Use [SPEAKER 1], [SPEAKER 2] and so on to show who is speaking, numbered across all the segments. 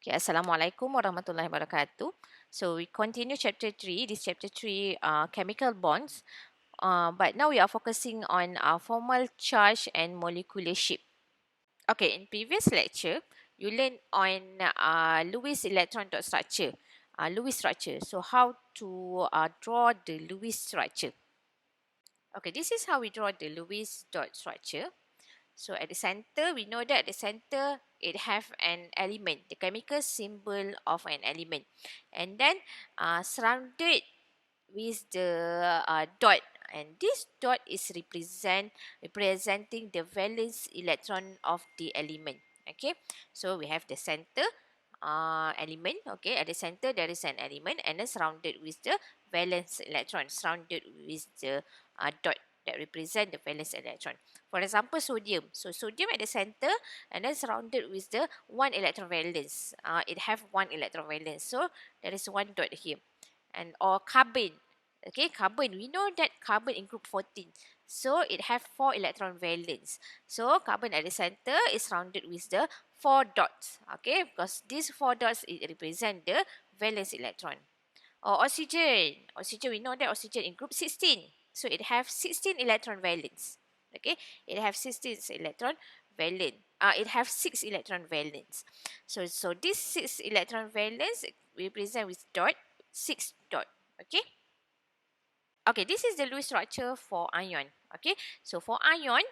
[SPEAKER 1] Okay, Assalamualaikum warahmatullahi wabarakatuh. So we continue chapter 3. This chapter 3, chemical bonds. But now we are focusing on formal charge and molecular shape. Okay, in previous lecture, you learned on Lewis electron dot structure, Lewis structure. So how to draw the Lewis structure. Okay, this is how we draw the Lewis dot structure. So at the center, we know that at the center, it have an element, the chemical symbol of an element. And then surrounded with the dot. And this dot is representing the valence electron of the element. Okay, so we have the center element. Okay, at the center there is an element and then surrounded with the valence electron, surrounded with the dot that represent the valence electron. For example, sodium. So sodium at the center and then surrounded with the one electron valence. It have one electron valence. So there is one dot here. And or carbon. Okay, carbon. We know that carbon in group 14. So it have 4 electron valence. So carbon at the center is surrounded with the 4 dots. Okay, because these 4 dots it represent the valence electron. Or oxygen. Oxygen, we know that oxygen in group 16. So it have 16 electron valence. Okay, it have 16 electron valence. It have 6 electron valence. So this 6 electron valence represent with dot, 6 dot. Okay. Okay, this is the Lewis structure for ion. Okay, so for ion,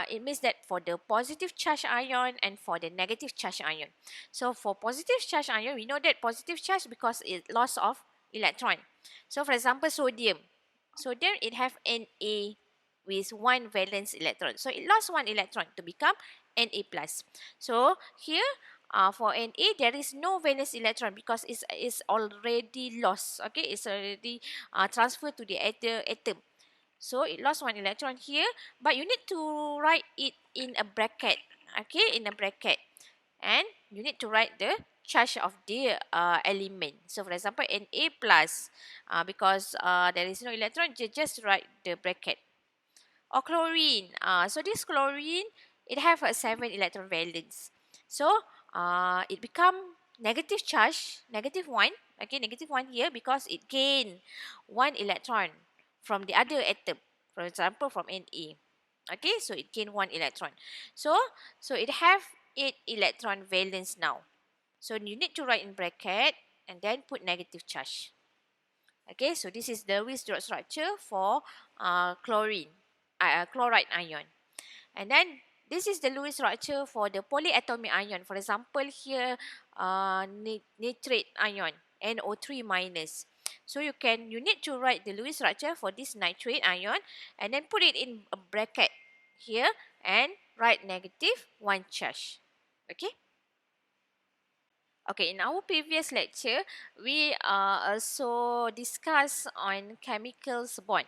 [SPEAKER 1] it means that for the positive charge ion and for the negative charge ion. So for positive charge ion, we know that positive charge because it loss of electron. So for example, sodium. Sodium, it have Na with one valence electron. So it lost one electron to become Na plus. So here for Na, there is no valence electron because it's already lost. Okay, it's already transferred to the atom. So it lost one electron here, but you need to write it in a bracket. Okay, in a bracket, and you need to write the charge of the element. So for example, Na plus, because there is no electron, just write the bracket. Or chlorine. So this chlorine, it have a 7 electron valence. So it become negative charge, negative 1. Okay, negative 1 here because it gain 1 electron from the other atom. For example, from Na. Okay, so it gain 1 electron. So it have 8 electron valence now. So you need to write in bracket and then put negative charge. Okay, so this is the Lewis dot structure for chlorine, chloride ion. And then this is the Lewis structure for the polyatomic ion. For example, here nitrate ion, NO3 minus. So you need to write the Lewis structure for this nitrate ion and then put it in a bracket here and write negative 1 charge. Okay. Okay, in our previous lecture, we also discussed on chemicals bond.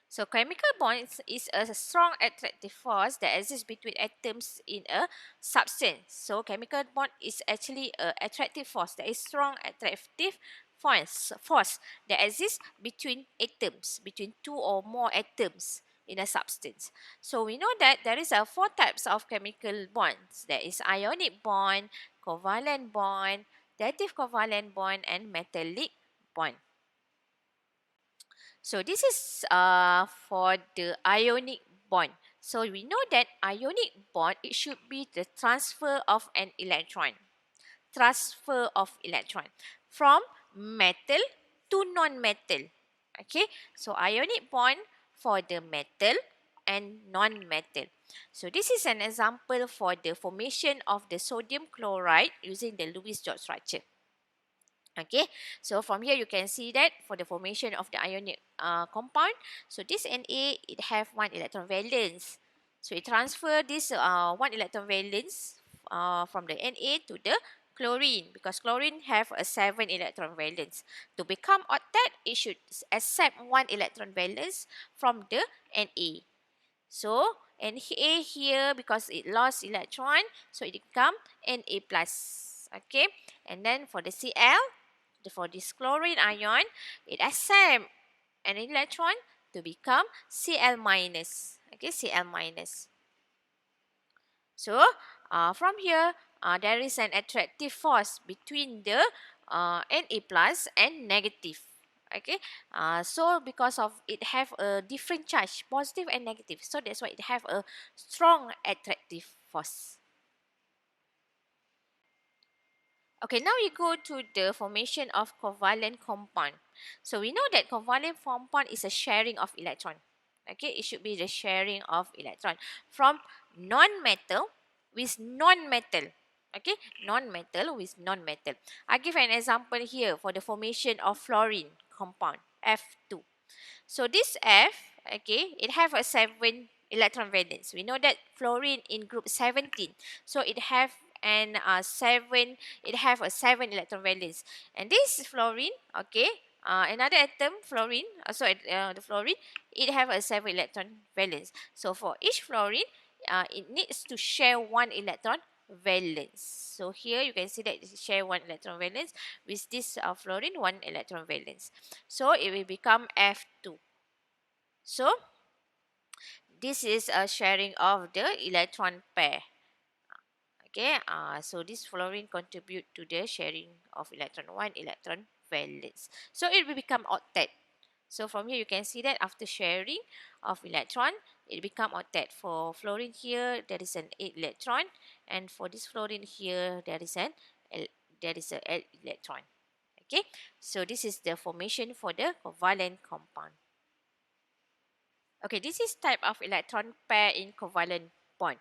[SPEAKER 1] So chemical bonds is a strong attractive force that exists between atoms in a substance. So chemical bond is actually a attractive force, that is strong attractive force that exists between atoms, between two or more atoms in a substance. So we know that there is 4 types of chemical bonds. There is ionic bond, covalent bond, dative covalent bond, and metallic bond. So this is for the ionic bond. So we know that ionic bond, it should be the transfer of an electron. Transfer of electron from metal to non-metal. Okay, so ionic bond for the metal and non-metal. So this is an example for the formation of the sodium chloride using the Lewis dot structure. Okay, so from here you can see that for the formation of the ionic compound, so this Na, it have one electron valence. So it transfer this one electron valence from the Na to the chlorine, because chlorine have a 7 electron valence. To become octet, it should accept one electron valence from the Na. So Na here, because it lost electron, so it become Na plus. Okay, and then for the Cl, for this chlorine ion, it accept an electron to become Cl minus. Okay, Cl minus. So from here, there is an attractive force between the Na plus and negative. Okay, so because of it have a different charge, positive and negative, so that's why it have a strong attractive force. Okay, now we go to the formation of covalent compound. So we know that covalent compound is a sharing of electron. Okay, it should be the sharing of electron from non-metal with non-metal. Okay, non-metal with non-metal. I give an example here for the formation of fluorine compound, F2. So this F, okay, it have a 7 electron valence. We know that fluorine in group 17. So it have an 7, it have a 7 electron valence. And this fluorine, okay, another atom, fluorine, the fluorine, it have a 7 electron valence. So for each fluorine, it needs to share 1 electron valence. So here you can see that it share 1 electron valence with this fluorine 1 electron valence. So it will become F2. So this is a sharing of the electron pair. Okay, so this fluorine contribute to the sharing of electron, 1 electron valence. So it will become octet. So from here you can see that after sharing of electron, it become octet. For fluorine here, there is an 8 electron, and for this fluorine here, there is an there is a L electron. Okay, so this is the formation for the covalent compound. Okay, this is type of electron pair in covalent bond.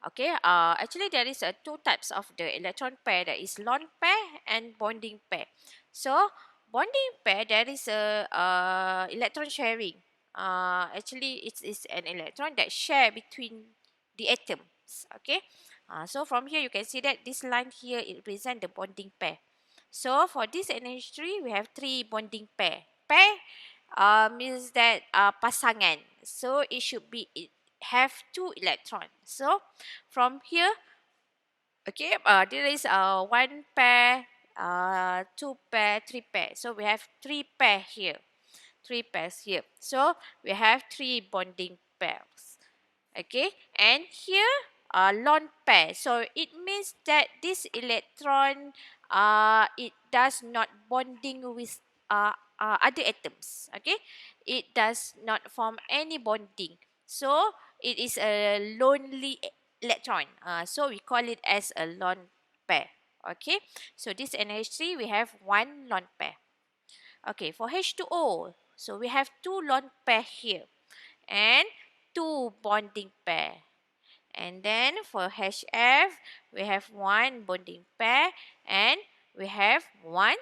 [SPEAKER 1] Okay, actually there is two types of the electron pair. There is lone pair and bonding pair. So bonding pair, there is a electron sharing. Actually it's an electron that share between the atoms. Okay, so from here you can see that this line here it represent the bonding pair. So for this NH3 we have 3 bonding pair. Pair means that pasangan. So it should be it have 2 electrons. So from here, okay, there is 1 pair, 2 pair, 3 pair. So we have 3 pair here, 3 pairs here. So we have 3 bonding pairs. Okay, and here lone pair. So it means that this electron it does not bonding with other atoms. Okay, it does not form any bonding. So it is a lonely electron. So we call it as a lone pair. Okay, so this NH3 we have 1 lone pair. Okay, for H2O, so we have 2 lone pair here and 2 bonding pair. And then for HF, we have 1 bonding pair and we have 1,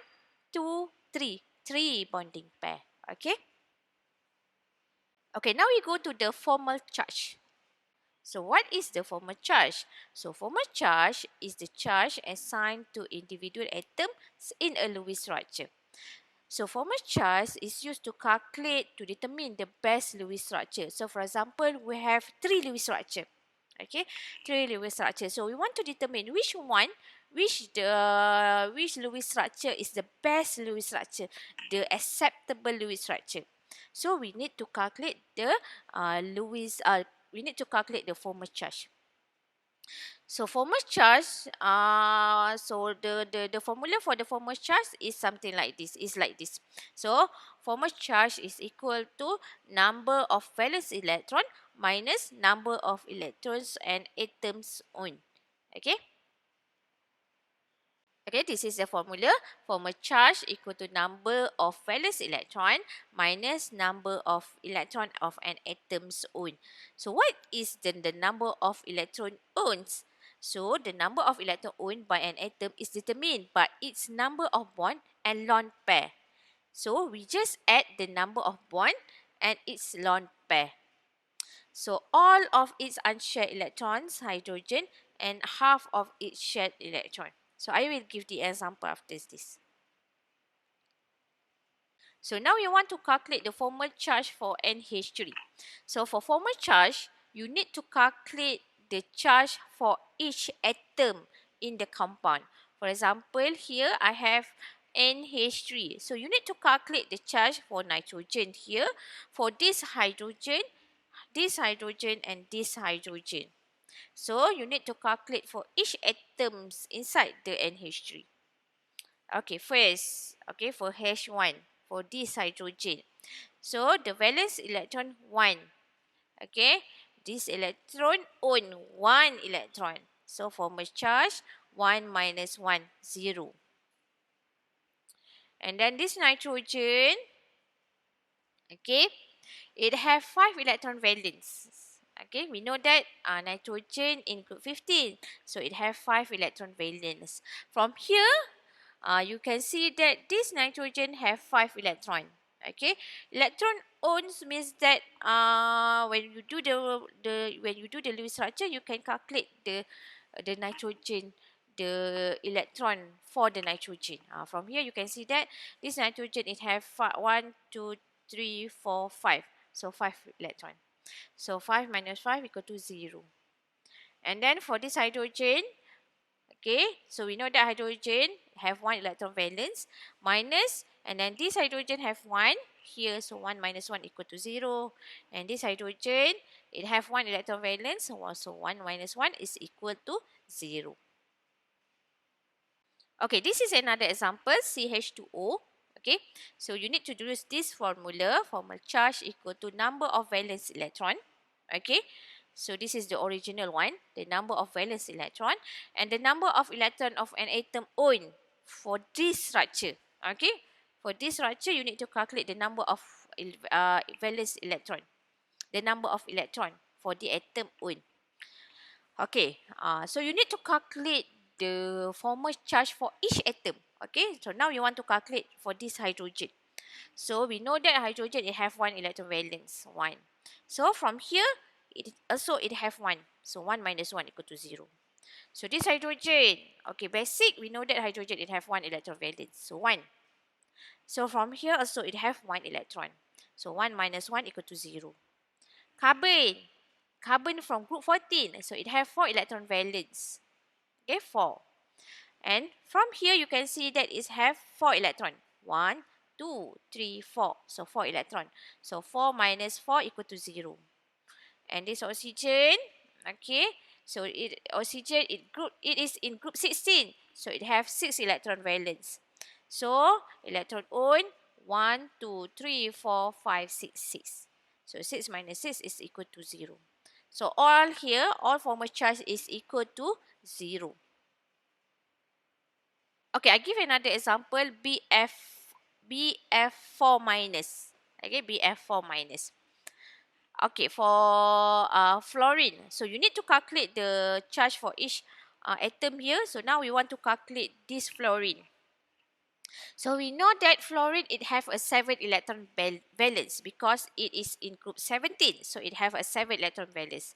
[SPEAKER 1] 2, 3, 3 bonding pair. Okay. Okay, now we go to the formal charge. So what is the formal charge? So formal charge is the charge assigned to individual atoms in a Lewis structure. So formal charge is used to calculate to determine the best Lewis structure. So for example, we have 3 Lewis structure. Okay, 3 Lewis structure. So we want to determine which Lewis structure is the best Lewis structure, the acceptable Lewis structure. So we need to calculate the we need to calculate the formal charge. So formal charge, the formula for the formal charge is something like this, is like this. So formal charge is equal to number of valence electron minus number of electrons and atoms on. Okay. Okay, this is the formula. Formal charge equal to number of valence electron minus number of electron of an atom's own. So what is the number of electron owns? So the number of electron owned by an atom is determined by its number of bond and lone pair. So we just add the number of bond and its lone pair. So all of its unshared electrons, hydrogen, and half of its shared electron. So I will give the example after this. So now we want to calculate the formal charge for NH3. So for formal charge, you need to calculate the charge for each atom in the compound. For example, here I have NH3. So you need to calculate the charge for nitrogen here, for this hydrogen, and this hydrogen. So you need to calculate for each atoms inside the NH3. Okay, first, okay, for H1, for this hydrogen. So the valence electron 1. Okay, this electron own 1 electron. So formal charge 1 minus 1, 0. And then this nitrogen, okay, it have 5 electron valence. Okay, we know that nitrogen in group 15. So it have 5 electron valence. From here, you can see that this nitrogen have 5 electron. Okay, electron owns means that when you do the Lewis structure, you can calculate the nitrogen, the electron for the nitrogen. From here you can see that this nitrogen it have 1, 2, 3, 4, 5. So 5 electron. So 5 minus 5 equal to 0. And then for this hydrogen, okay, so we know that hydrogen have 1 electron valence minus, and then this hydrogen have 1 here, so 1 minus 1 equal to 0. And this hydrogen, it have 1 electron valence, so 1 minus 1 is equal to 0. Okay, this is another example, CH2O. Okay, so you need to use this formula, formal charge equal to number of valence electron. Okay, so this is the original one, the number of valence electron, and the number of electron of an atom own for this structure. Okay, for this structure, you need to calculate the number of valence electron, the number of electron for the atom own. Okay, so you need to calculate the formal charge for each atom. Okay, so now you want to calculate for this hydrogen. So we know that hydrogen it have 1 electron valence, 1. So from here, it have 1. So 1 minus 1 equal to 0. So this hydrogen, okay, basic, we know that hydrogen it have 1 electron valence, so 1. So from here also it have 1 electron. So 1 minus 1 equal to 0. Carbon, carbon from group 14, so it have 4 electron valence. Okay, 4. And from here you can see that it have 4 electron. 1, 2, 3, 4. So 4 electron. So 4 minus 4 equal to 0. And this oxygen, okay, so it is in group 16. So it have 6 electron valence. So electron own 1, 2, 3, 4, 5, 6, 6. So 6 minus 6 is equal to 0. So all here, all formal charge is equal to 0. Okay, I give another example, BF4 minus. Okay, BF4 minus. Okay, for fluorine, so you need to calculate the charge for each atom here. So now we want to calculate this fluorine. So we know that fluorine, it have a 7 electron valence because it is in group 17. So it have a 7 electron valence.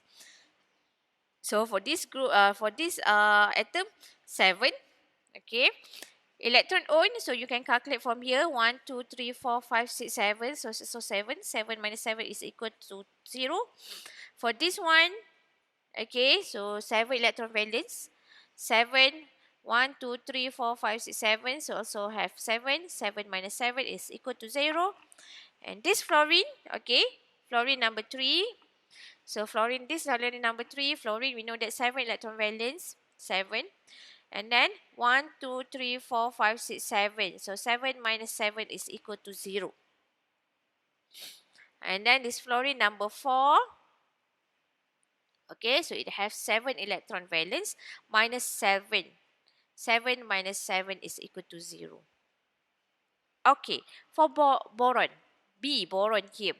[SPEAKER 1] So for this group, for this atom, 7, okay. Electron own, so you can calculate from here, 1, 2, 3, 4, 5, 6, 7. So 7, 7 minus 7 is equal to 0. For this one, okay, so 7 electron valence, 7, 1, 2, 3, 4, 5, 6, 7. So also have 7, 7 minus 7 is equal to 0. And this fluorine, okay, fluorine number 3. So fluorine, this fluorine number 3, fluorine, we know that 7 electron valence, 7. And then 1, 2, 3, 4, 5, 6, 7. So 7 minus 7 is equal to 0. And then this fluorine number 4. Okay, so it has 7 electron valence minus 7. 7 minus 7 is equal to 0. Okay, for boron, B, boron here.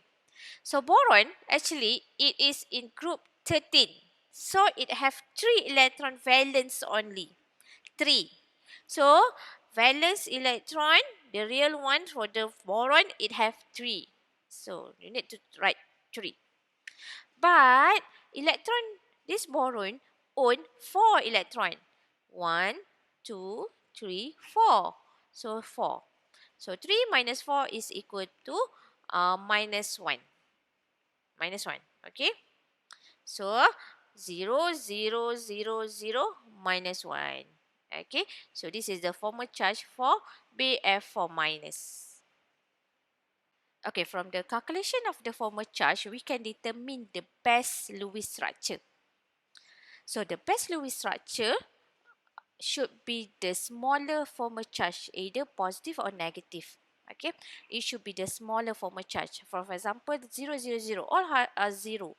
[SPEAKER 1] So boron, actually, it is in group 13. So it have 3 electron valence only. 3. So valence electron, the real one for the boron, it have 3. So you need to write 3. But electron, this boron own 4 electron. 1, 2, 3, 4. So 4. So 3 minus 4 is equal to minus 1. Minus 1. Okay. So 0, 0, 0, 0, minus 1. Okay. So this is the formal charge for BF4 minus. Okay, from the calculation of the formal charge, we can determine the best Lewis structure. So the best Lewis structure should be the smaller formal charge, either positive or negative. Okay, it should be the smaller formal charge. For example, 0, 0, 0, all are 0.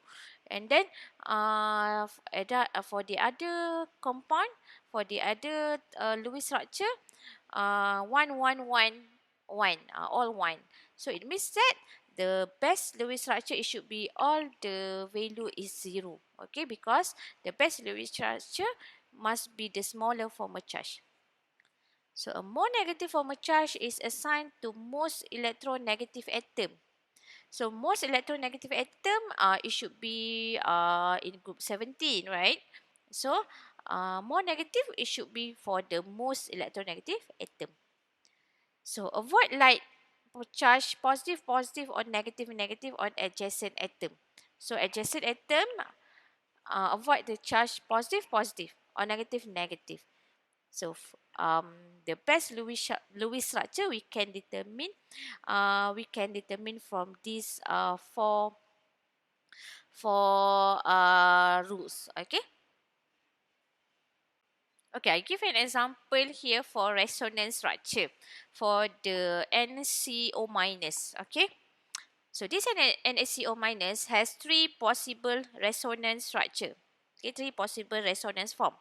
[SPEAKER 1] And then for the other compound, for the other Lewis structure, 1, 1, 1, 1, all 1. So it means that the best Lewis structure, it should be all the value is 0. Okay, because the best Lewis structure must be the smaller formal charge. So a more negative formal charge is assigned to most electronegative atom. So most electronegative atom, it should be in group 17, right? So more negative, it should be for the most electronegative atom. So avoid light charge positive, positive, or negative, negative on adjacent atom. So adjacent atom, avoid the charge positive, positive, or negative, negative. So the best Lewis structure we can determine from these four rules. Okay. Okay, I give an example here for resonance structure for the NCO minus. Okay. So this NaCO minus has three possible resonance structure. Okay, three possible resonance form.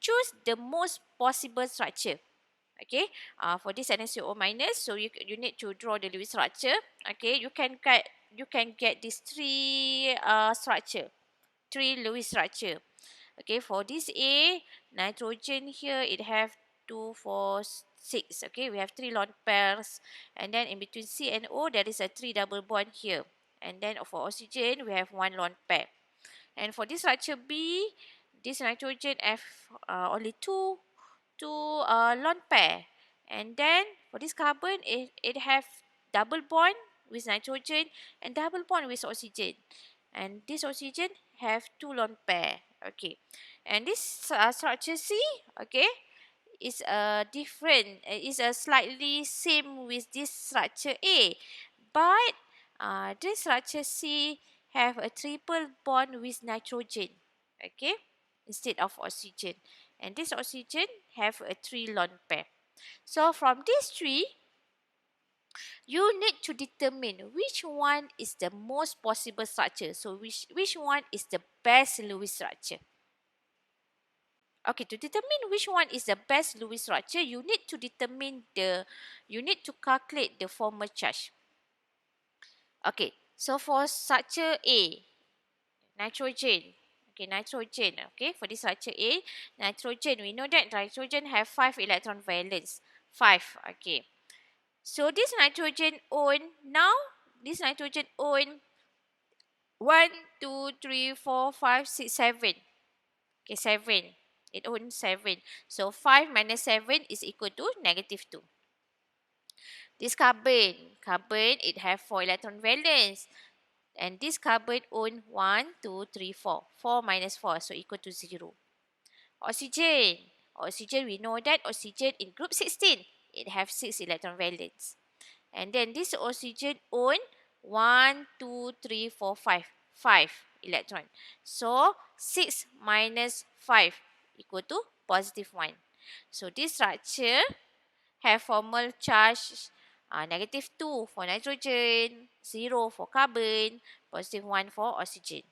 [SPEAKER 1] Choose the most possible structure. Okay, for this NaCO minus, so you need to draw the Lewis structure. Okay, you can get these three Lewis structure. Okay, for this A, nitrogen here, it have 2, 4, 6. Okay, we have 3 lone pairs. And then in between C and O, there is a 3 double bond here. And then for oxygen, we have 1 lone pair. And for this structure B, this nitrogen have only two lone pair. And then for this carbon, it have double bond with nitrogen and double bond with oxygen. And this oxygen have 2 lone pair. Okay. And this structure C, okay, is different. Is a slightly same with this structure A. But this structure C have a triple bond with nitrogen. Okay. Instead of oxygen. And this oxygen have a 3 lone pair. So from these three, you need to determine which one is the most possible structure. So which one is the best Lewis structure. Okay, to determine which one is the best Lewis structure, you need to calculate the formal charge. Okay, so for structure A, nitrogen. Okay, nitrogen. Okay, for this structure A, nitrogen, we know that nitrogen have 5 electron valence. 5, okay. So this nitrogen own, now this nitrogen own 1, 2, 3, 4, 5, 6, 7. Okay, 7. It owns 7. So 5 minus 7 is equal to -2. This carbon, it have 4 electron valence. And this carbon own 1, 2, 3, 4. 4 minus 4, so equal to 0. Oxygen, we know that oxygen in group 16, it have 6 electron valence. And then this oxygen own 1, 2, 3, 4, 5. 5 electron. So 6 minus 5 equal to +1. So this structure have formal charge -2 for nitrogen, 0 for carbon, +1 for oxygen.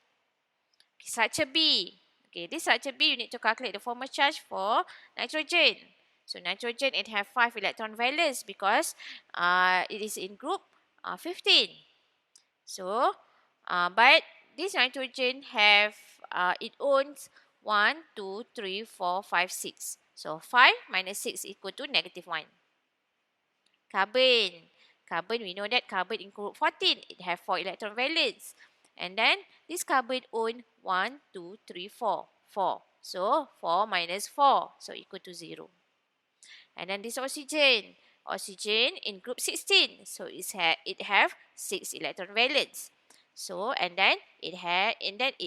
[SPEAKER 1] Okay, structure B. Okay, this structure B, you need to calculate the formal charge for nitrogen. So nitrogen, it have 5 electron valence because it is in group 15. So, but this nitrogen have, it owns 1, 2, 3, 4, 5, 6. So 5 minus 6 equal to -1. Carbon, we know that carbon in group 14, it have 4 electron valence. And then this carbon own 1, 2, 3, 4. 4. So 4 minus 4, so equal to 0. And then this oxygen in group 16, so it have 6 electron valence. So and then it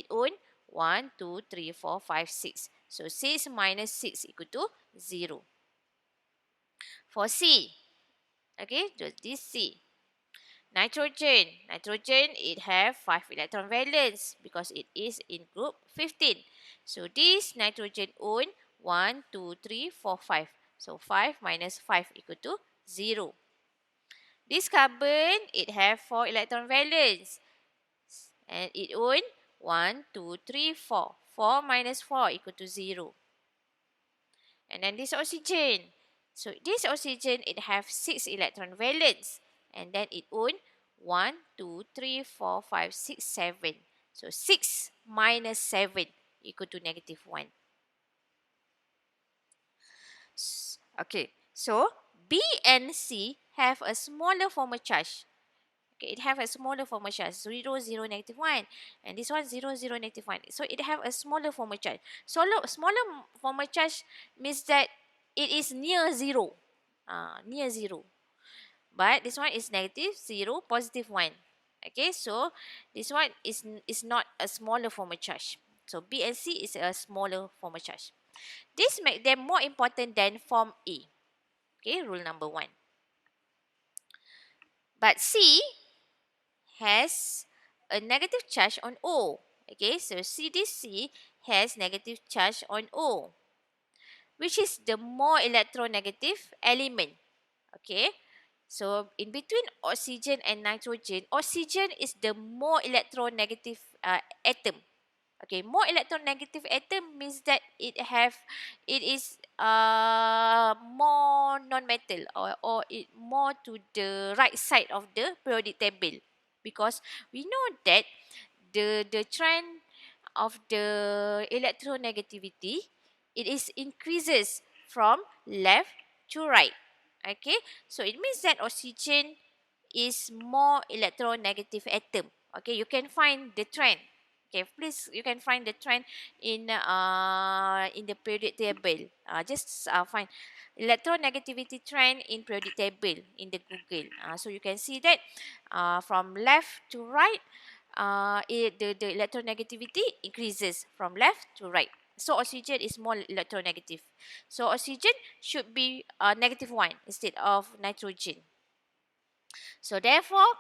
[SPEAKER 1] own 1, 2, 3, 4, 5, 6. So 6 minus 6 equal to 0. For C, okay, this C. Nitrogen, it have 5 electron valence because it is in group 15. So this nitrogen own 1, 2, 3, 4, 5. So 5 minus 5 equal to 0. This carbon, it have 4 electron valence and it own 1, 2, 3, 4. 4 minus 4 equal to 0. And then this oxygen. So this oxygen, it have 6 electron valence. And then it own 1, 2, 3, 4, 5, 6, 7. So 6 minus 7 equal to negative 1. Okay, so B and C have a smaller formal charge. Okay, it have a smaller formal charge, 0, 0, negative 1. And this one, 0, 0, negative 1. So it have a smaller formal charge. So smaller formal charge means that it is near 0. Near 0. But this one is negative 0, positive 1. Okay, so this one is not a smaller formal charge. So B and C is a smaller formal charge. This make them more important than form A. Okay, rule number 1. But C has a negative charge on O. Okay, so C has negative charge on O, which is the more electronegative element. Okay, so in between oxygen and nitrogen, oxygen is the more electronegative atom. Okay, more electronegative atom means that it is more non-metal, or it more to the right side of the periodic table, because we know that the trend of the electronegativity, it is increases from left to right. Okay, so it means that oxygen is more electronegative atom. Okay, you can find the trend. Okay, please, you can find the trend in the periodic table. Just find electronegativity trend in periodic table in the Google. So you can see that from left to right, the electronegativity increases from left to right. So oxygen is more electronegative. So oxygen should be negative 1 instead of nitrogen. So therefore,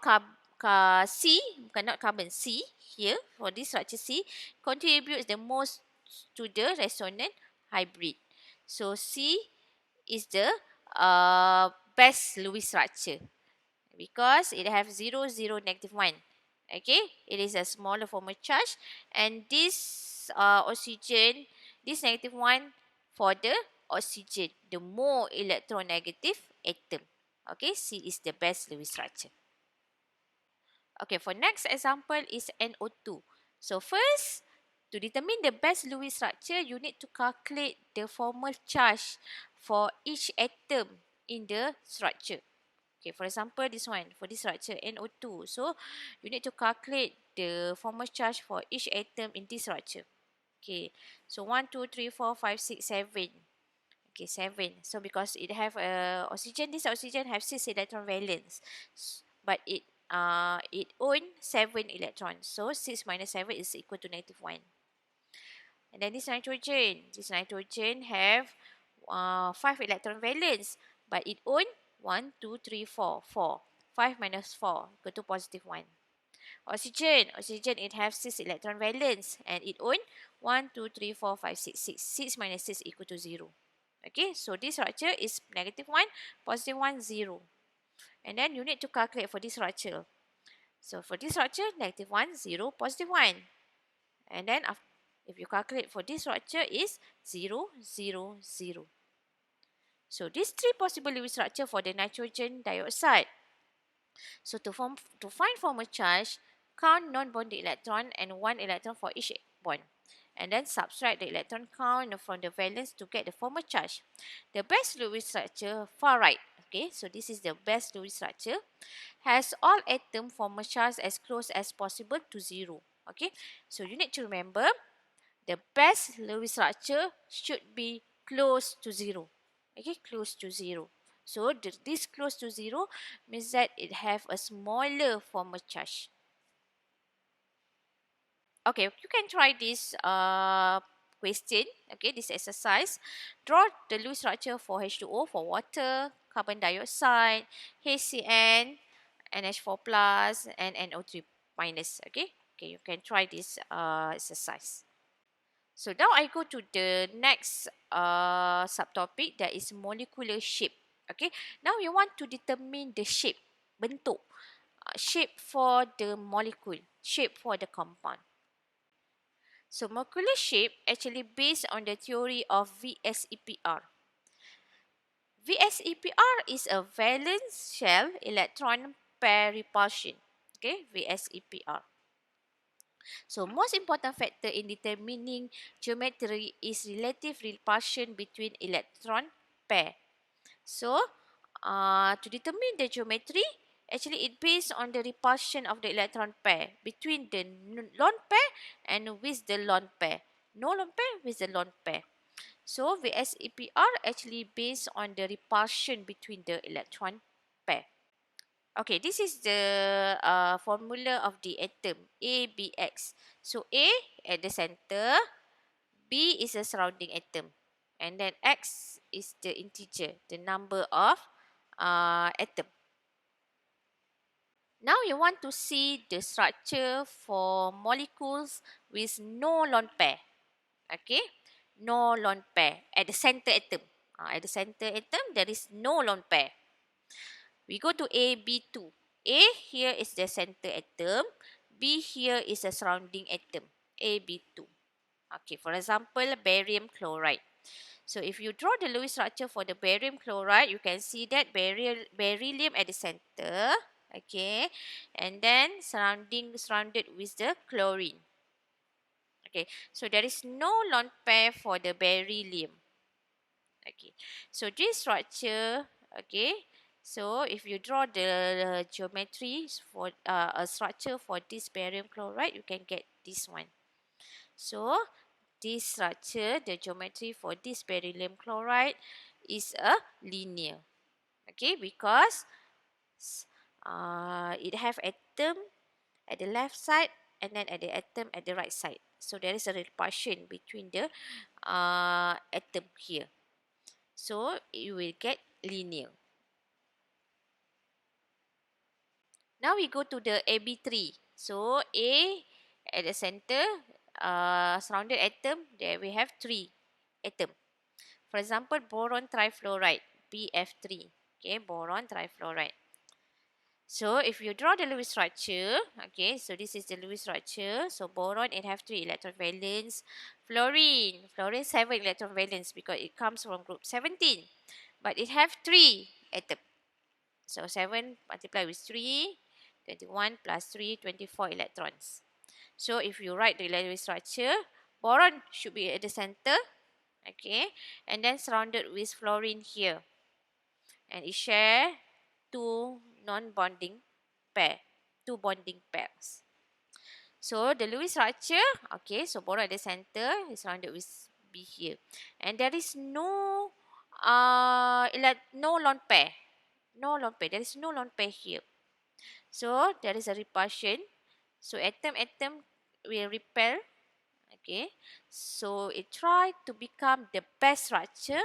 [SPEAKER 1] C, not carbon, C here for this structure C contributes the most to the resonant hybrid. So C is the best Lewis structure because it has 0, 0, negative 1. Okay, it is a smaller formal charge, and this oxygen, this negative 1 for the oxygen, the more electronegative atom. Okay, C is the best Lewis structure. Okay, for next example is NO2. So first, to determine the best Lewis structure, you need to calculate the formal charge for each atom in the structure. Okay, for example, this one, for this structure, NO2. So, you need to calculate the formal charge for each atom in this structure. Okay, so 1, 2, 3, 4, 5, 6, 7. Okay, 7. So, because it have oxygen, this oxygen have 6 electron valence. But it own 7 electrons. So, 6 minus 7 is equal to negative 1. And then this nitrogen have 5 electron valence, but it own 1, 2, 3, 4. 4. 5 minus 4 equal to positive 1. Oxygen, it have 6 electron valence, and it own 1, 2, 3, 4, 5, 6. 6. 6 minus 6 equal to 0. Okay, so this structure is negative 1, positive 1, 0. And then you need to calculate for this structure. So for this structure, negative 1, 0, positive 1. And then if you calculate for this structure is 0, 0, 0. So these 3 possible Lewis structure for the nitrogen dioxide. So to find formal charge, count non-bonded electron and 1 electron for each bond. And then subtract the electron count from the valence to get the formal charge. The best Lewis structure, far right. Okay, so this is the best Lewis structure. Has all atom formal charge as close as possible to 0. Okay, so you need to remember the best Lewis structure should be close to 0. Okay, close to 0. So this close to 0 means that it have a smaller formal charge. Okay, you can try this question. Okay, this exercise. Draw the Lewis structure for H2O, for water, carbon dioxide, HCN, NH4 plus, and NO3 minus. Okay, you can try this exercise. So now I go to the next subtopic, that is molecular shape. Okay, now you want to determine the shape, bentuk, shape for the molecule, shape for the compound. So molecular shape actually based on the theory of VSEPR. VSEPR is a valence shell electron pair repulsion. Okay, VSEPR. So most important factor in determining geometry is relative repulsion between electron pair. So to determine the geometry, actually it based on the repulsion of the electron pair between the lone pair and with the lone pair. No lone pair with the lone pair. So VSEPR actually based on the repulsion between the electron pair. Okay, this is the formula of the atom ABX. So A at the center, B is a surrounding atom, and then X is the integer, the number of atom. Now you want to see the structure for molecules with no lone pair. Okay, no lone pair at the center atom. At the center atom, there is no lone pair. We go to AB2. A here is the center atom. B here is a surrounding atom. AB2. Okay, for example, barium chloride. So if you draw the Lewis structure for the barium chloride, you can see that beryllium at the center. Okay, and then surrounded with the chlorine. Okay, so there is no lone pair for the beryllium. Okay, so this structure, okay, so if you draw the geometry for a structure for this barium chloride, you can get this one. So this structure, the geometry for this beryllium chloride is a linear. Okay, because it have atom at the left side and then at the atom at the right side. So there is a repulsion between the atom here. So you will get linear. Now we go to the AB3. So A at the center, surrounded atom, there we have 3 atom. For example, boron trifluoride, BF3. Okay, boron trifluoride. So if you draw the Lewis structure, okay, so this is the Lewis structure. So boron, it have 3 electron valence. Fluorine 7 electron valence because it comes from group 17. But it have 3 atom. So 7 multiplied with 3, 21 plus 3, 24 electrons. So if you write the Lewis structure, boron should be at the center, okay, and then surrounded with fluorine here. And it share 2 non-bonding pair, 2 bonding pairs. So the Lewis structure, okay, so boron at the center is surrounded with B here. And there is no no lone pair. No lone pair. There is no lone pair here. So there is a repulsion. So atom will repel. Okay. So it try to become the best structure.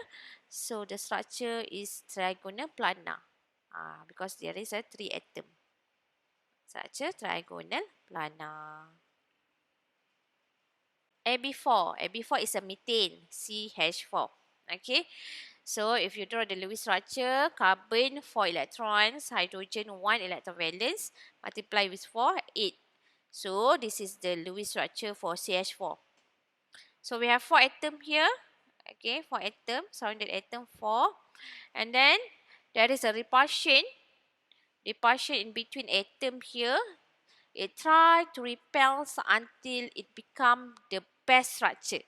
[SPEAKER 1] So the structure is trigonal planar. Because there is a 3 atom. Structure trigonal planar. AB4 is a methane, CH4. Okay. So if you draw the Lewis structure, carbon 4 electrons, hydrogen 1 electron valence, multiply with 4, 8. So this is the Lewis structure for CH4. So we have 4 atom here. Okay, 4 atom, surrounded atom 4. And then there is a repulsion. Repulsion in between atom here. It try to repel until it become the best structure.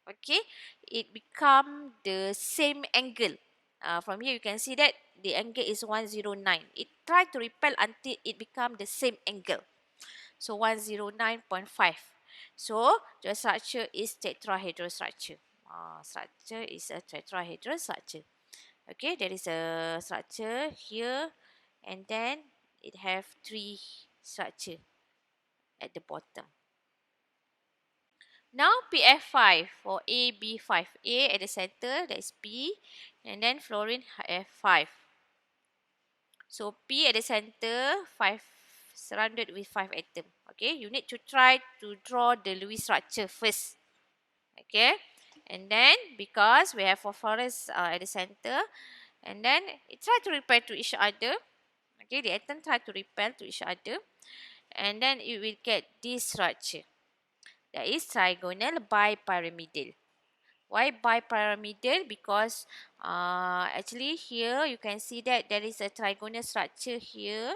[SPEAKER 1] Okay, it become the same angle. From here you can see that the angle is 109. It try to repel until it become the same angle. So 109.5. So the structure is tetrahedral structure. Structure is a tetrahedral structure. Okay, there is a structure here, and then it have 3 structure at the bottom. Now PF5 for AB5. A at the center, that is P, and then fluorine F5. So P at the center, 5 surrounded with 5 atoms. Okay, you need to try to draw the Lewis structure first. Okay, and then because we have phosphorus at the center, and then it try to repel to each other. Okay, the atom try to repel to each other, and then it will get this structure. That is trigonal bipyramidal. Why bipyramidal? Because actually here you can see that there is a trigonal structure here,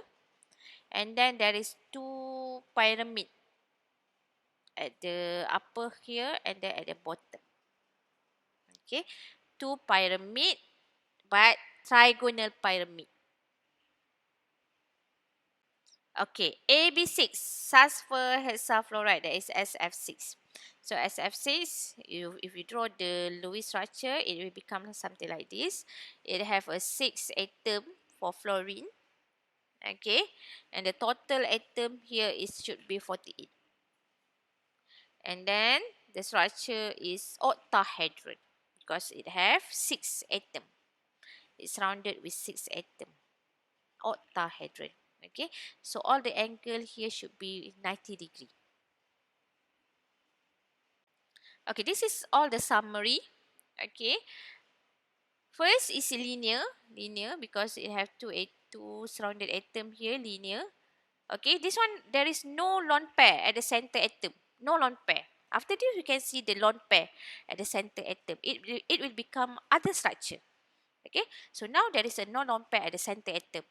[SPEAKER 1] and then there is two pyramid at the upper here and then at the bottom. Okay, two pyramid but trigonal pyramid. Okay, AB6 sulfur hexafluoride, that is SF6. So SF6, if you draw the Lewis structure, it will become something like this. It have a 6 atom for fluorine. Okay, and the total atom here is should be 48. And then the structure is octahedron because it have 6 atom. It's surrounded with 6 atom. Octahedron. Okay, so all the angle here should be 90 degree. Okay, this is all the summary. Okay, first is linear because it have two surrounded atom here, linear. Okay, this one there is no lone pair at the center atom, no lone pair. After this, you can see the lone pair at the center atom. It will become other structure. Okay, so now there is a no lone pair at the center atom.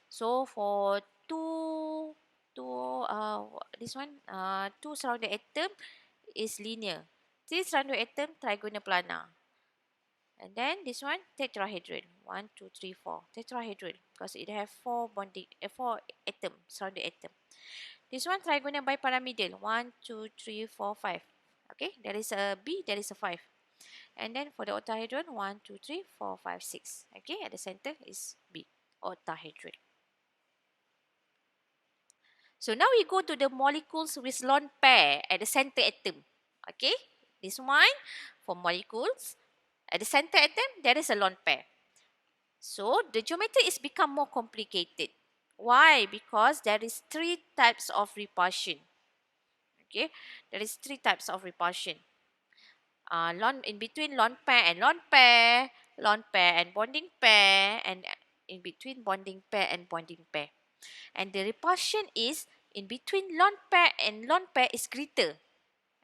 [SPEAKER 1] So for this one two surrounded atom is linear. Three surrounded atom trigonal planar. And then this one tetrahedron. 1, 2, 3, 4. Tetrahedron because it have four atom surrounded atom. This one trigonal bipyramidal. 1, 2, 3, 4, 5. Okay, there is a B, there is a 5. And then for the octahedron, 1, 2, 3, 4, 5, 6. Okay, at the center is B, octahedron. So now we go to the molecules with lone pair at the center atom. Okay, this one for molecules at the center atom there is a lone pair. So the geometry is become more complicated. Why? Because there is 3 types of repulsion. Okay, there is 3 types of repulsion. In between lone pair and lone pair, lone pair and bonding pair, and in between bonding pair and bonding pair. And the repulsion is in between lone pair and lone pair is greater.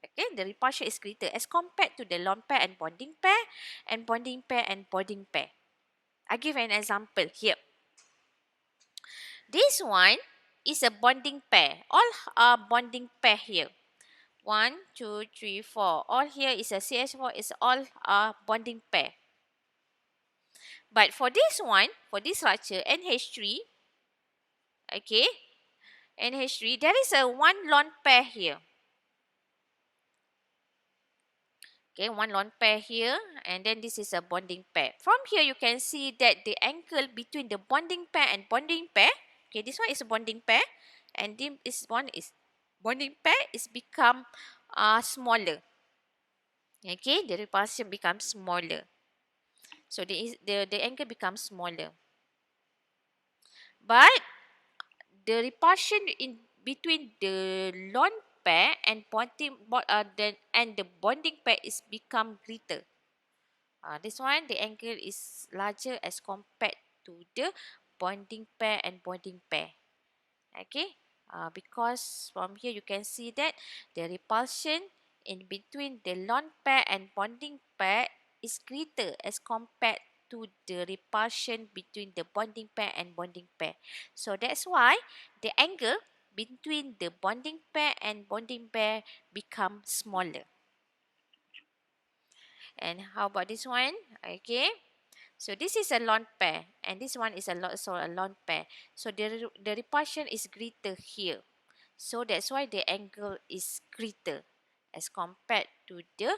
[SPEAKER 1] Okay, the repulsion is greater as compared to the lone pair and bonding pair and bonding pair and bonding pair. I give an example here. This one is a bonding pair. All are bonding pair here. 1, 2, 3, 4. All here is a CH4 is all are bonding pair. But for this one, for this structure, NH3, okay, NH3, there is a one lone pair here. Okay, one lone pair here, and then this is a bonding pair. From here, you can see that the angle between the bonding pair and bonding pair, okay, this one is a bonding pair, and this one is bonding pair is become smaller. Okay, the repulsion becomes smaller. So the angle becomes smaller. But the repulsion in between the lone pair and the bonding pair is become greater. This one, the angle is larger as compared to the bonding pair and bonding pair. Okay, because from here you can see that the repulsion in between the lone pair and bonding pair is greater as compared to the repulsion between the bonding pair and bonding pair. So that's why the angle between the bonding pair and bonding pair become smaller. And how about this one? Okay. So this is a lone pair and this one is a lone pair. So the repulsion is greater here. So that's why the angle is greater as compared to the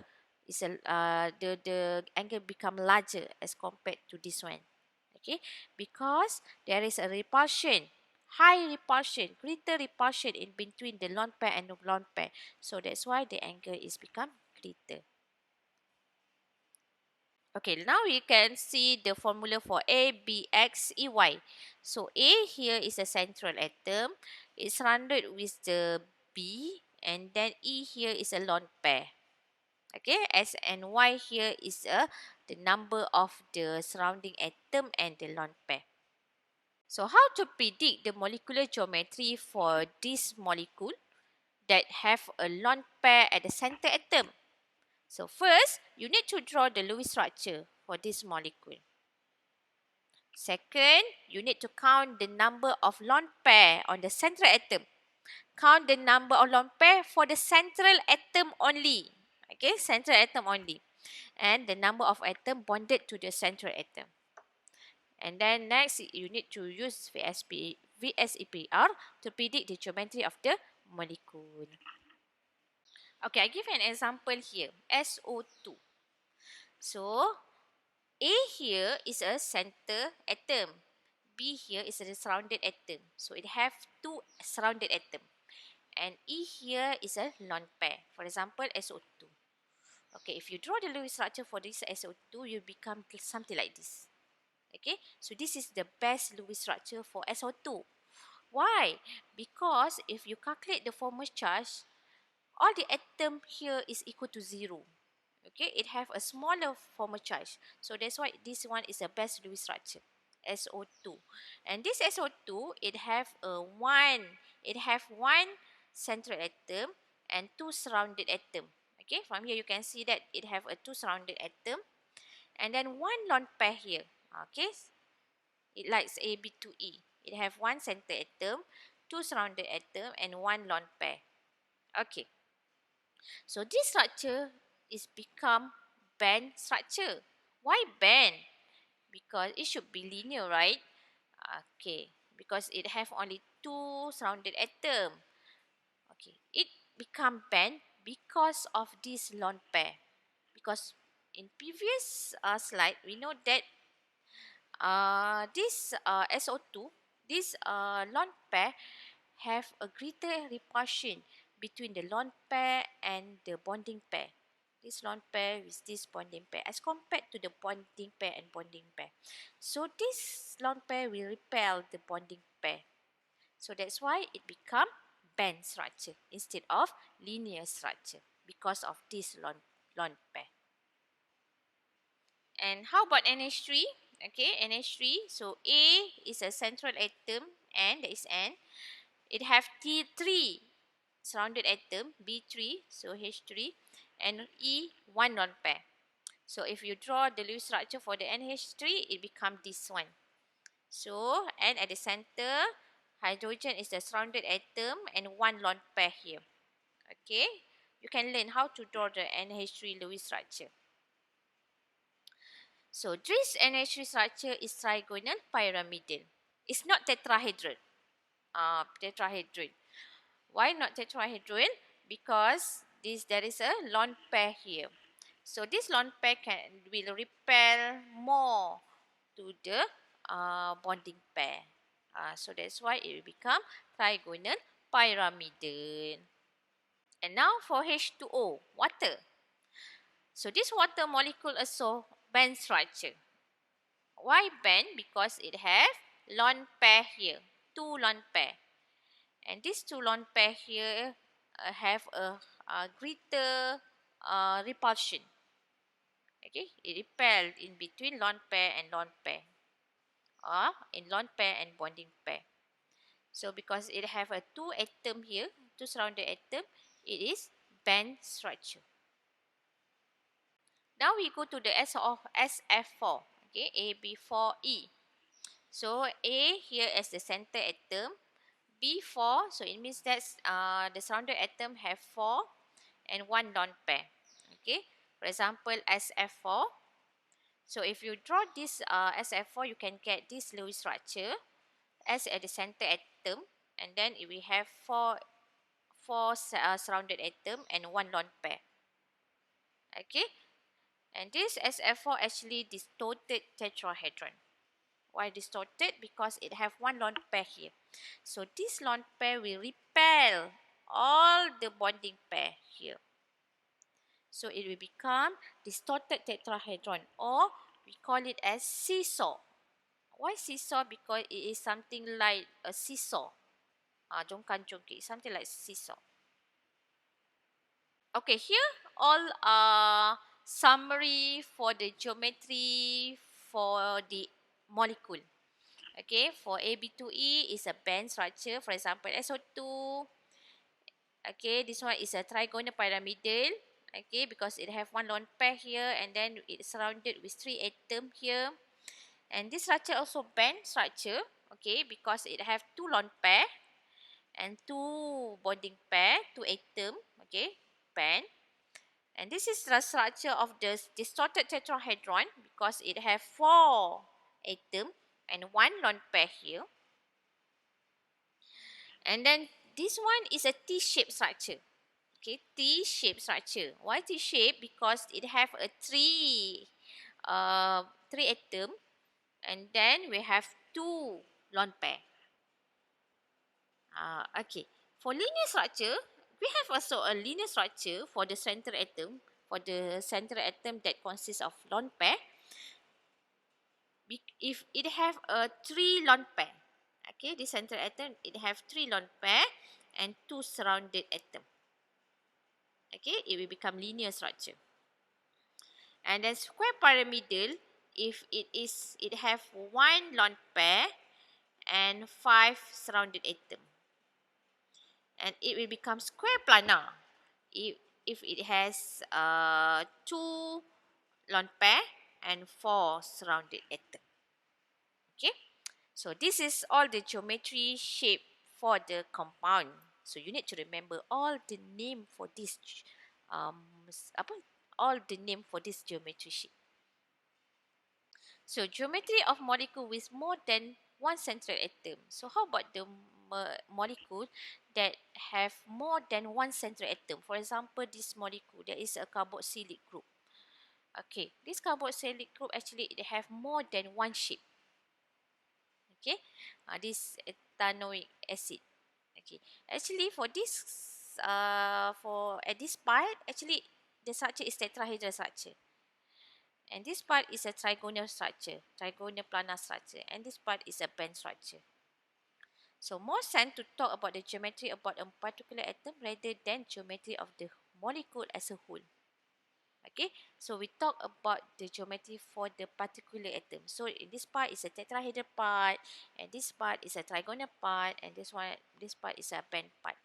[SPEAKER 1] angle become larger as compared to this one. Okay, because there is a repulsion, high repulsion, greater repulsion in between the lone pair and the lone pair. So that's why the angle is become greater. Okay, now you can see the formula for A, B, X, E, Y. So A here is a central atom. It's surrounded with the B, and then E here is a lone pair. Okay, S and Y here is the number of the surrounding atom and the lone pair. So how to predict the molecular geometry for this molecule that have a lone pair at the center atom? So first, you need to draw the Lewis structure for this molecule. Second, you need to count the number of lone pair on the central atom. Count the number of lone pair for the central atom only. Okay, central atom only. And the number of atom bonded to the central atom. And then next, you need to use VSEPR to predict the geometry of the molecule. Okay, I give an example here. SO2. So, A here is a center atom. B here is a surrounded atom. So, it have two surrounded atom. And E here is a lone pair. For example, SO2. Okay, if you draw the Lewis structure for this SO2, you become something like this. Okay, so this is the best Lewis structure for SO2. Why? Because if you calculate the formal charge, all the atom here is equal to 0. Okay, it have a smaller formal charge. So that's why this one is the best Lewis structure, SO2. And this SO2, it have one central atom and two surrounded atom. Okay, from here you can see that it have a two surrounded atom and then one lone pair here. Okay, it likes A, B to E. It have one center atom, two surrounded atom, and one lone pair. Okay, so this structure is become band structure. Why band? Because it should be linear, right? Okay, because it have only two surrounded atom. Okay, it become band because of this lone pair. Because in previous slide, we know that this SO2, this lone pair have a greater repulsion between the lone pair and the bonding pair. This lone pair with this bonding pair as compared to the bonding pair and bonding pair. So this lone pair will repel the bonding pair. So that's why it become band structure instead of linear structure because of this lone pair. And how about NH3? Okay, NH3. So A is a central atom and there is N. It have T3 surrounded atom, B3, so H3, and E, one lone pair. So if you draw the Lewis structure for the NH3, it becomes this one. So, and at the center, hydrogen is the surrounded atom and one lone pair here. Okay, you can learn how to draw the NH3 Lewis structure. So this NH3 structure is trigonal pyramidal. It's not tetrahedral. Tetrahedral. Why not tetrahedral? Because there is a lone pair here. So this lone pair will repel more to the bonding pair. So that's why it will become trigonal pyramidal. And now for H2O, water. So this water molecule also band structure. Why band? Because it have lone pair here, two lone pair. And these two lone pair here have a greater repulsion. Okay, it repelled in between lone pair and lone pair, or in lone pair and bonding pair. So because it have a two atom here, two surrounded atom, it is band structure. Now we go to the S of SF4. Okay, AB4E. So A here is the center atom, B4, so it means that the surrounded atom have 4 and one lone pair. Okay, for example, SF4. So if you draw this SF4, you can get this Lewis structure as at the center atom, and then we have four surrounded atom and one lone pair. Okay, and this SF4 actually distorted tetrahedron. Why distorted? Because it have one lone pair here. So this lone pair will repel all the bonding pair here. So it will become distorted tetrahedron, or we call it as seesaw. Why seesaw? Because it is something like a seesaw. Jongkan jongkik, something like seesaw. Okay, here all summary for the geometry for the molecule. Okay, for AB2E is a band structure. For example, SO2. Okay, this one is a trigonal pyramidal. Okay, because it have one lone pair here, and then it's surrounded with 3 atoms here. And this structure also band structure. Okay, because it have 2 lone pair and 2 bonding pair, 2 atoms. Okay, band. And this is the structure of the distorted tetrahedron because it have 4 atoms and 1 lone pair here. And then this one is a T-shaped structure. Okay, T-shaped structure. Why T-shaped? Because it have a three atom, and then we have 2 lone pair. Okay. For linear structure, we have also a linear structure for the center atom. For the center atom that consists of lone pair, if it have a 3 lone pair, okay, the center atom it have 3 lone pair and 2 surrounded atom. Okay, it will become linear structure. And then square pyramidal, if it have 1 lone pair and 5 surrounded atom, and it will become square planar if it has 2 lone pair and 4 surrounded atom. Okay, so this is all the geometry shape for the compound. So you need to remember all the name for this all the name for this geometry shape. So geometry of molecule with more than one central atom. So how about the molecule that have more than one central atom? For example, this molecule, there is a carboxylic group. Okay, this carboxylic group actually it have more than one shape. Okay, this ethanoic acid. Okay, actually for this for at this part, actually the structure is tetrahedral structure. And this part is a trigonal structure, trigonal planar structure, and this part is a band structure. So more sense to talk about the geometry about a particular atom rather than geometry of the molecule as a whole. Okay, so we talk about the geometry for the particular atom. So in this part is a tetrahedral part, and this part is a trigonal part, and this part is a band part.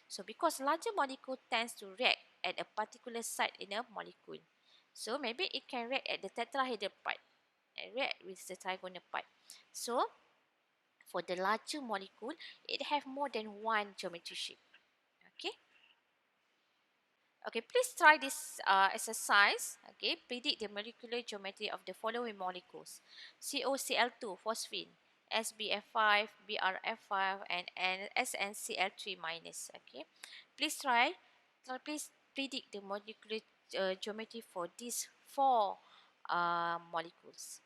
[SPEAKER 1] So because larger molecule tends to react at a particular site in a molecule, so maybe it can react at the tetrahedral part and react with the trigonal part. So for the larger molecule, it have more than one geometry shape. Okay. Okay, please try this exercise. Okay, predict the molecular geometry of the following molecules: COCl2, phosphine; SBF5, BRF5, and SNCl3 minus. Okay, please please predict the molecular geometry for these 4 molecules.